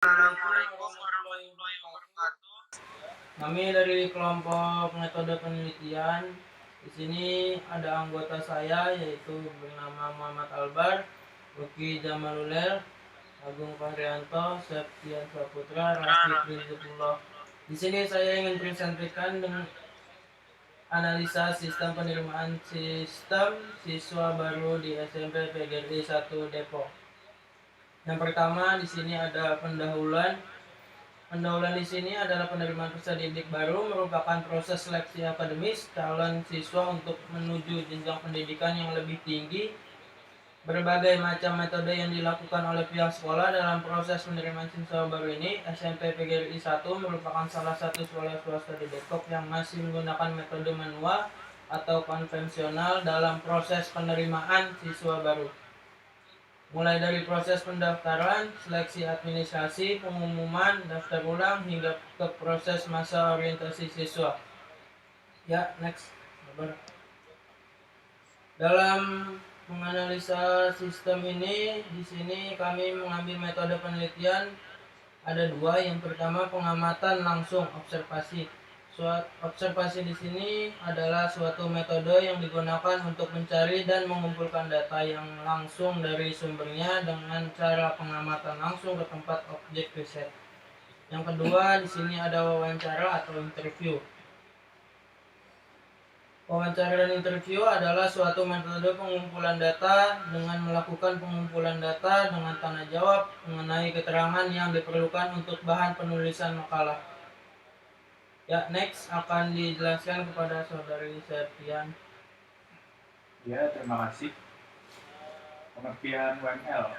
Assalamualaikum warahmatullahi wabarakatuh. Kami dari kelompok metode penelitian. Di sini ada anggota saya yaitu bernama Muhammad Albar, Luki Jamaluler, Agung Fahrianto, Septian Saputra, Rasid Rizqullah. Di sini saya ingin presentasikan dengan analisa sistem penerimaan sistem siswa baru di SMP PGRI 1 Depok. Yang pertama di sini ada pendahuluan. Pendahuluan di sini adalah penerimaan peserta didik baru merupakan proses seleksi akademis calon siswa untuk menuju jenjang pendidikan yang lebih tinggi. Berbagai macam metode yang dilakukan oleh pihak sekolah dalam proses penerimaan siswa baru ini. SMP PGRI 1 merupakan salah satu sekolah swasta di Depok yang masih menggunakan metode manual atau konvensional dalam proses penerimaan siswa baru. Mulai dari proses pendaftaran, seleksi administrasi, pengumuman, daftar ulang, hingga ke proses masa orientasi siswa. Ya, next. Dalam menganalisa sistem ini, di sini kami mengambil metode penelitian ada dua. Yang pertama pengamatan langsung observasi. Observasi di sini adalah suatu metode yang digunakan untuk mencari dan mengumpulkan data yang langsung dari sumbernya dengan cara pengamatan langsung ke tempat objek riset. Yang kedua di sini ada wawancara atau interview. Wawancara dan interview adalah suatu metode pengumpulan data dengan melakukan pengumpulan data dengan tanya jawab mengenai keterangan yang diperlukan untuk bahan penulisan makalah. Ya, next akan dijelaskan kepada saudari Septian. Ya, terima kasih. Pengertian UML.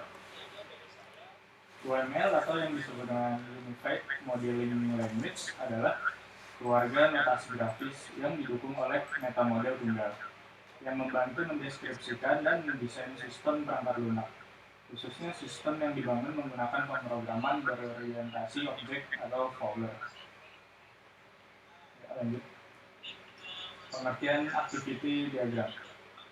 UML atau yang disebut dengan Unified Modeling Language adalah keluarga notasi grafis yang didukung oleh metamodel tunggal yang membantu mendeskripsikan dan mendesain sistem perangkat lunak, khususnya sistem yang dibangun menggunakan pemrograman berorientasi objek atau folder. Ya, lanjut. Pengertian activity diagram.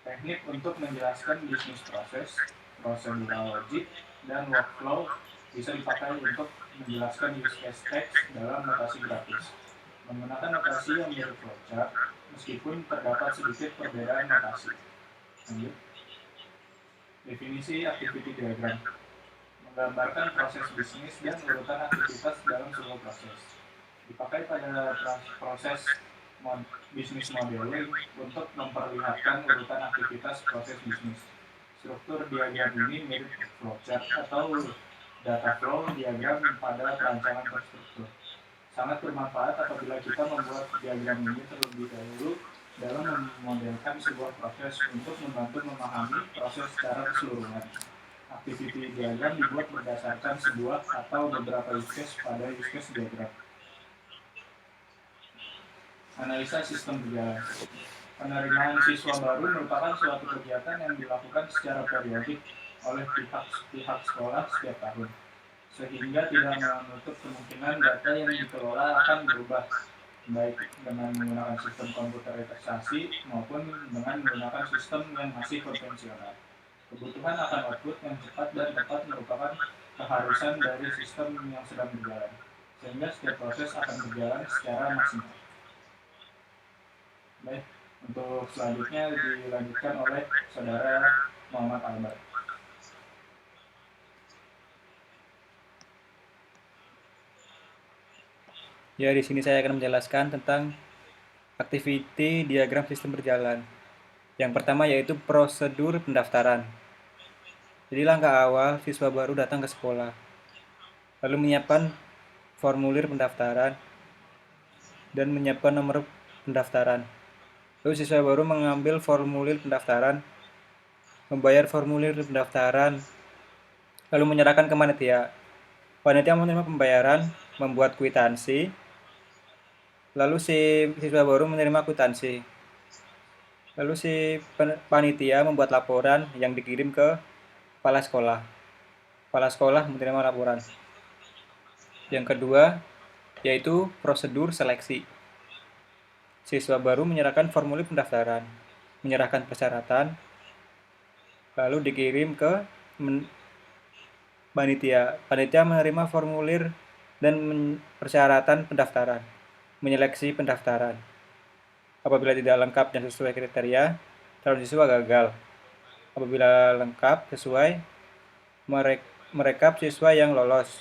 Teknik untuk menjelaskan bisnis proses, prosedural logic, dan workflow bisa dipakai untuk menjelaskan use case text dalam notasi grafis. Menggunakan notasi yang mirip flowchart, meskipun terdapat sedikit perbedaan notasi. Lanjut. Definisi activity diagram. Menggambarkan proses bisnis dan urutan aktivitas dalam sebuah proses. Dipakai pada proses bisnis modeling untuk memperlihatkan urutan aktivitas proses bisnis. Struktur diagram ini mirip flowchart atau data flow diagram pada perancangan terstruktur. Sangat bermanfaat apabila kita membuat diagram ini terlebih dahulu dalam memodelkan sebuah proses untuk membantu memahami proses secara keseluruhan. Activity diagram dibuat berdasarkan sebuah atau beberapa use case pada use case diagram. Analisa sistem berjalan. Penerimaan siswa baru merupakan suatu kegiatan yang dilakukan secara periodik oleh pihak sekolah setiap tahun, sehingga tidak menutup kemungkinan data yang dikelola akan berubah, baik dengan menggunakan sistem komputerisasi maupun dengan menggunakan sistem yang masih konvensional. Kebutuhan akan output yang cepat dan tepat merupakan keharusan dari sistem yang sedang berjalan, sehingga setiap proses akan berjalan secara maksimal. Baik, untuk selanjutnya dilanjutkan oleh saudara Muhammad Albar. Ya, di sini saya akan menjelaskan tentang activity diagram sistem berjalan. Yang pertama yaitu prosedur pendaftaran. Jadi langkah awal siswa baru datang ke sekolah, lalu menyiapkan formulir pendaftaran dan menyiapkan nomor pendaftaran. Lalu siswa baru mengambil formulir pendaftaran, membayar formulir pendaftaran, lalu menyerahkan ke panitia. Panitia menerima pembayaran, membuat kwitansi, lalu si siswa baru menerima kwitansi. Lalu si panitia membuat laporan yang dikirim ke kepala sekolah. Kepala sekolah menerima laporan. Yang kedua yaitu prosedur seleksi. Siswa baru menyerahkan formulir pendaftaran, menyerahkan persyaratan, lalu dikirim ke panitia. Panitia menerima formulir dan persyaratan pendaftaran, menyeleksi pendaftaran. Apabila tidak lengkap dan sesuai kriteria, calon siswa gagal. Apabila lengkap sesuai, merekap siswa yang lolos,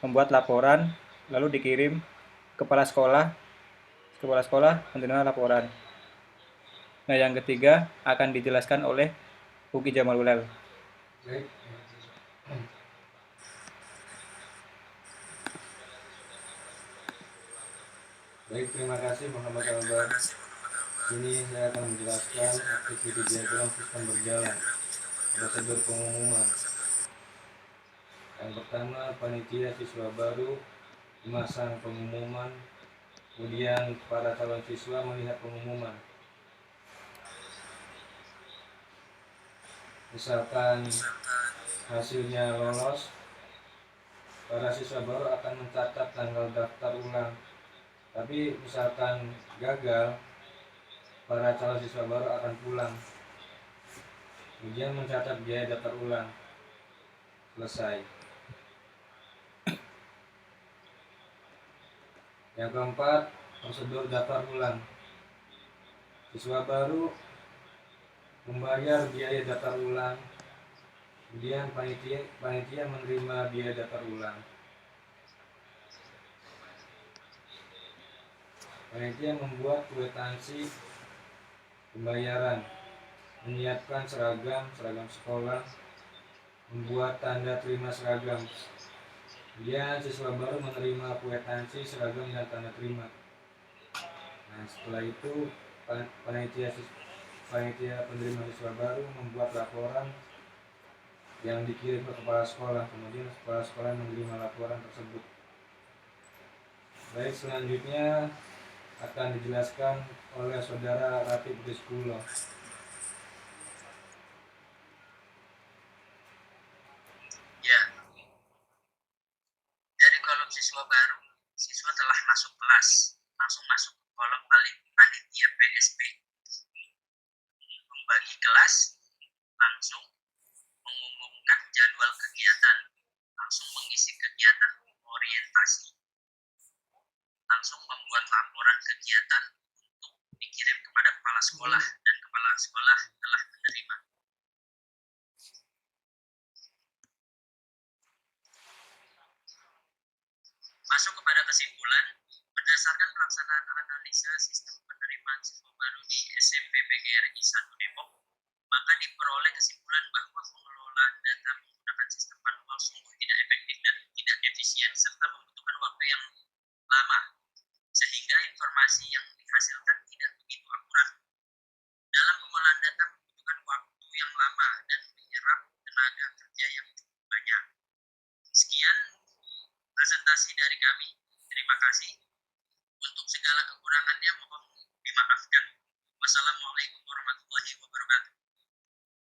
membuat laporan, lalu dikirim ke kepala sekolah. Kepala sekolah menerima laporan. Nah, yang ketiga akan dijelaskan oleh Uki Jamalulel. Baik. Baik, terima kasih Muhammad Albar. Ini saya akan menjelaskan aktiviti diagram sistem berjalan, prosedur pengumuman. Yang pertama, panitia siswa baru memasang pengumuman, kemudian para calon siswa melihat pengumuman. Misalkan hasilnya lolos, para siswa baru akan mencatat tanggal daftar ulang. Tapi misalkan gagal, para calon siswa baru akan pulang, kemudian mencatat biaya daftar ulang. Selesai. Yang keempat, prosedur daftar ulang. Siswa baru membayar biaya daftar ulang, kemudian panitia menerima biaya daftar ulang. Panitia membuat kwitansi pembayaran, menyiapkan seragam sekolah, membuat tanda terima seragam. Kemudian siswa baru menerima kwitansi seragam dan tanda terima. Nah, setelah itu panitia penerima siswa baru membuat laporan yang dikirim ke kepala sekolah. Kemudian kepala sekolah menerima laporan tersebut. Baik, selanjutnya akan dijelaskan oleh saudara Ratib Rizkulo. Ya, dari kolom siswa baru, siswa telah masuk kelas, langsung masuk ke kolom paling panitia PSB. Membagi kelas, langsung mengumumkan jadwal kegiatan, langsung mengisi kegiatan orientasi, langsung membuat laporan kegiatan untuk dikirim kepada kepala sekolah, dan kepala sekolah telah menerima. Masuk kepada kesimpulan, berdasarkan pelaksanaan analisa sistem penerimaan siswa baru di SMP PGRI 1 Depok, maka diperoleh kesimpulan bahwa pengelolaan data menggunakan sistem manual sungguh tidak efektif dan tidak efisien serta membutuhkan waktu yang lama, sehingga informasi yang dihasilkan tidak begitu akurat. Dalam pengolahan data membutuhkan waktu yang lama dan menyerap tenaga kerja yang cukup banyak. Sekian presentasi dari kami. Terima kasih. Untuk segala kekurangannya